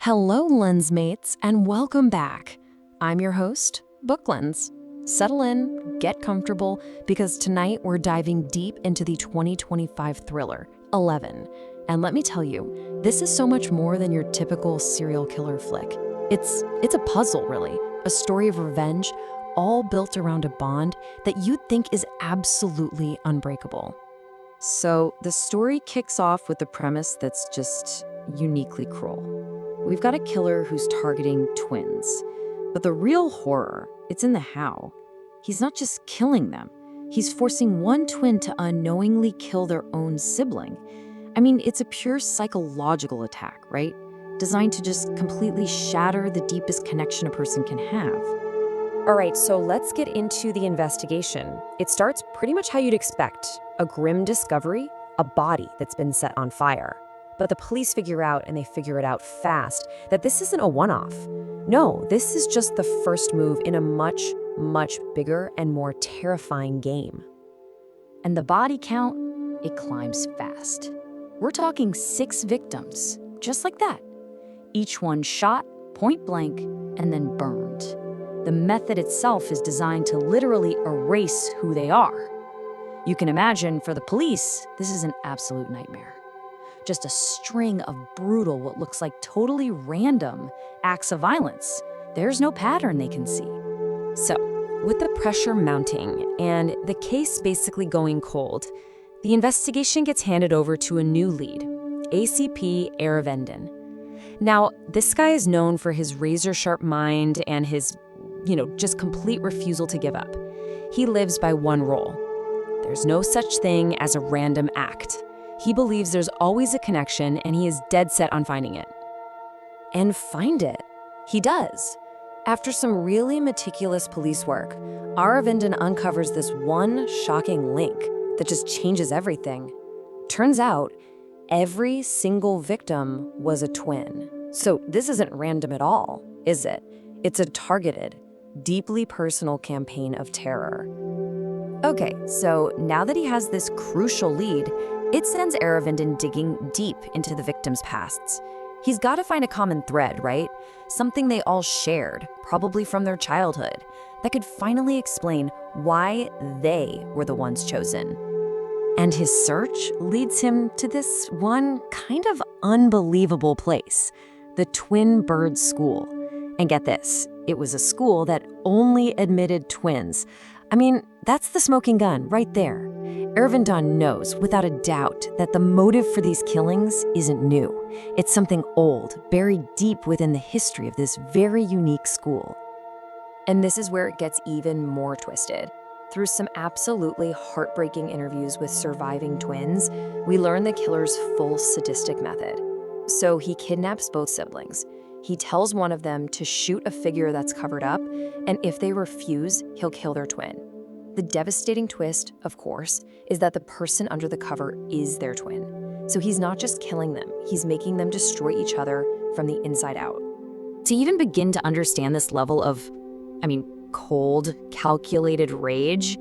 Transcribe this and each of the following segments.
Hello, Lensmates, and welcome back. I'm your host, Book Lens. Settle in, get comfortable, because tonight we're diving deep into the 2025 thriller, 11. And let me tell you, this is so much more than your typical serial killer flick. It's a puzzle, really, a story of revenge, all built around a bond that you'd think is absolutely unbreakable. So the story kicks off with a premise that's just uniquely cruel. We've got a killer who's targeting twins. But the real horror, it's in the how. He's not just killing them. He's forcing one twin to unknowingly kill their own sibling. I mean, it's a pure psychological attack, right? Designed to just completely shatter the deepest connection a person can have. All right, so let's get into the investigation. It starts pretty much how you'd expect. A grim discovery, a body that's been set on fire. But the police figure out, and they figure it out fast, that this isn't a one-off. No, this is just the first move in a much, much bigger and more terrifying game. And the body count, it climbs fast. We're talking 6 victims, just like that. Each one shot, point blank, and then burned. The method itself is designed to literally erase who they are. You can imagine, for the police, this is an absolute nightmare. Just a string of brutal, what looks like totally random acts of violence. There's no pattern they can see. So, with the pressure mounting and the case basically going cold, the investigation gets handed over to a new lead, ACP Aravendin. Now, this guy is known for his razor-sharp mind and his, just complete refusal to give up. He lives by one rule. There's no such thing as a random act. He believes there's always a connection, and he is dead set on finding it. And find it. He does. After some really meticulous police work, Aravendin uncovers this one shocking link that just changes everything. Turns out, every single victim was a twin. So this isn't random at all, is it? It's a targeted, deeply personal campaign of terror. Okay, so now that he has this crucial lead, it sends Aravendin digging deep into the victims' pasts. He's got to find a common thread, right? Something they all shared, probably from their childhood, that could finally explain why they were the ones chosen. And his search leads him to this one kind of unbelievable place, the Twin Bird School. And get this, it was a school that only admitted twins. I mean, that's the smoking gun right there. Aravendin knows, without a doubt, that the motive for these killings isn't new. It's something old, buried deep within the history of this very unique school. And this is where it gets even more twisted. Through some absolutely heartbreaking interviews with surviving twins, we learn the killer's full sadistic method. So he kidnaps both siblings. He tells one of them to shoot a figure that's covered up, and if they refuse, he'll kill their twin. The devastating twist, of course, is that the person under the cover is their twin. So he's not just killing them, he's making them destroy each other from the inside out. To even begin to understand this level of, cold, calculated rage,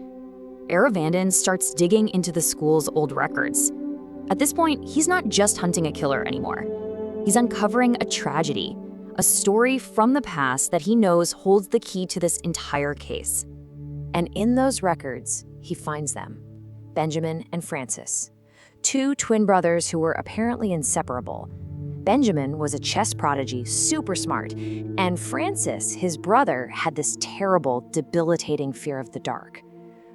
Aravendin starts digging into the school's old records. At this point, he's not just hunting a killer anymore. He's uncovering a tragedy, a story from the past that he knows holds the key to this entire case. And in those records, he finds them, Benjamin and Francis, 2 twin brothers who were apparently inseparable. Benjamin was a chess prodigy, super smart, and Francis, his brother, had this terrible, debilitating fear of the dark.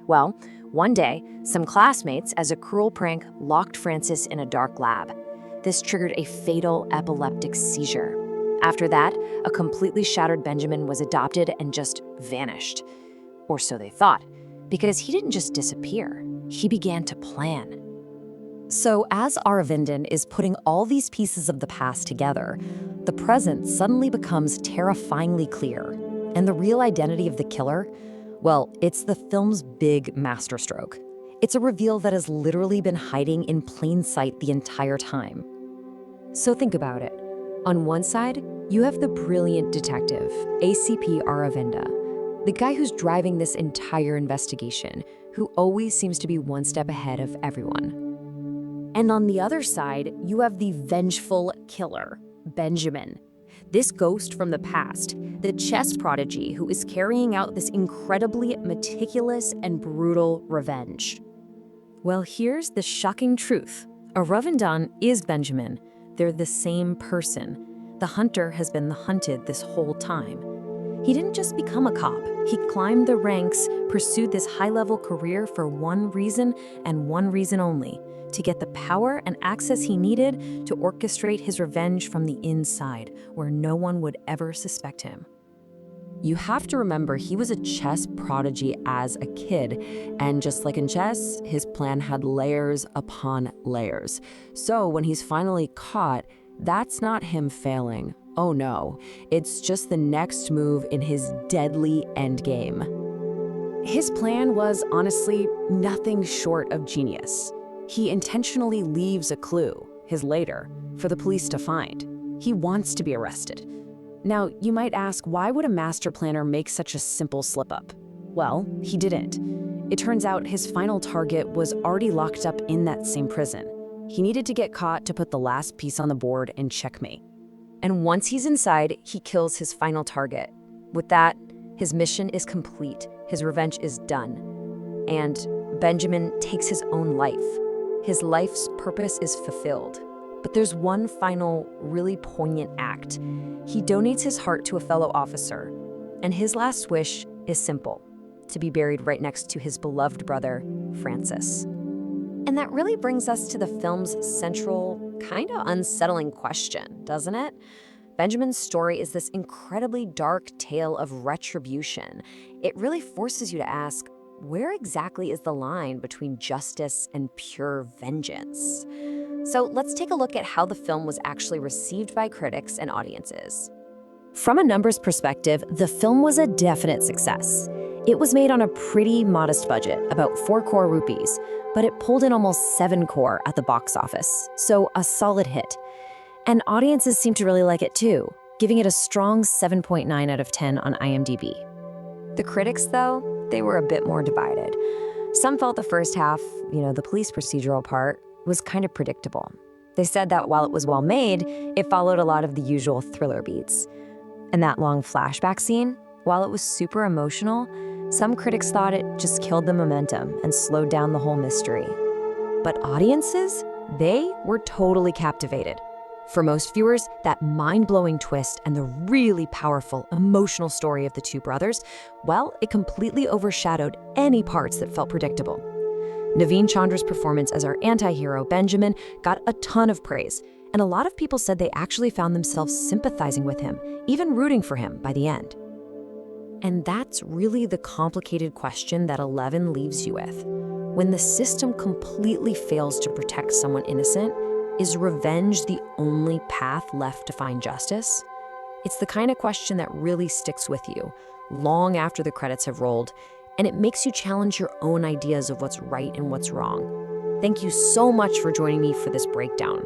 Well, one day, some classmates, as a cruel prank, locked Francis in a dark lab. This triggered a fatal epileptic seizure. After that, a completely shattered Benjamin was adopted and just vanished. Or so they thought, because he didn't just disappear, he began to plan. So as Aravendin is putting all these pieces of the past together, the present suddenly becomes terrifyingly clear. And the real identity of the killer? Well, it's the film's big masterstroke. It's a reveal that has literally been hiding in plain sight the entire time. So think about it. On one side, you have the brilliant detective, ACP Aravendin, the guy who's driving this entire investigation, who always seems to be one step ahead of everyone. And on the other side, you have the vengeful killer, Benjamin, This ghost from the past, the chess prodigy who is carrying out this incredibly meticulous and brutal revenge. Well, here's the shocking truth. Aravindan is Benjamin. They're the same person. The hunter has been the hunted this whole time. He didn't just become a cop. He climbed the ranks, pursued this high-level career for one reason and one reason only: to get the power and access he needed to orchestrate his revenge from the inside, where no one would ever suspect him. You have to remember, he was a chess prodigy as a kid, and just like in chess, his plan had layers upon layers. So when he's finally caught, that's not him failing. Oh no, it's just the next move in his deadly endgame. His plan was honestly nothing short of genius. He intentionally leaves a clue, his lair, for the police to find. He wants to be arrested. Now, you might ask, why would a master planner make such a simple slip-up? Well, he didn't. It turns out his final target was already locked up in that same prison. He needed to get caught to put the last piece on the board and checkmate. And once he's inside, he kills his final target. With that, his mission is complete. His revenge is done. And Benjamin takes his own life. His life's purpose is fulfilled. But there's one final, really poignant act. He donates his heart to a fellow officer, and his last wish is simple: to be buried right next to his beloved brother, Francis. And that really brings us to the film's central, kind of unsettling question, doesn't it? Benjamin's story is this incredibly dark tale of retribution. It really forces you to ask, where exactly is the line between justice and pure vengeance? So let's take a look at how the film was actually received by critics and audiences. From a numbers perspective, the film was a definite success. It was made on a pretty modest budget, about 4 crore rupees, but it pulled in almost 7 crore at the box office, so a solid hit. And audiences seem to really like it too, giving it a strong 7.9 out of 10 on IMDb. The critics, though, they were a bit more divided. Some felt the first half, the police procedural part, was kind of predictable. They said that while it was well made, it followed a lot of the usual thriller beats. And that long flashback scene, while it was super emotional, some critics thought it just killed the momentum and slowed down the whole mystery. But audiences, they were totally captivated. For most viewers, that mind-blowing twist and the really powerful, emotional story of the two brothers, well, it completely overshadowed any parts that felt predictable. Naveen Chandra's performance as our anti-hero, Benjamin, got a ton of praise, and a lot of people said they actually found themselves sympathizing with him, even rooting for him by the end. And that's really the complicated question that 11 leaves you with. When the system completely fails to protect someone innocent, is revenge the only path left to find justice? It's the kind of question that really sticks with you long after the credits have rolled, and it makes you challenge your own ideas of what's right and what's wrong. Thank you so much for joining me for this breakdown.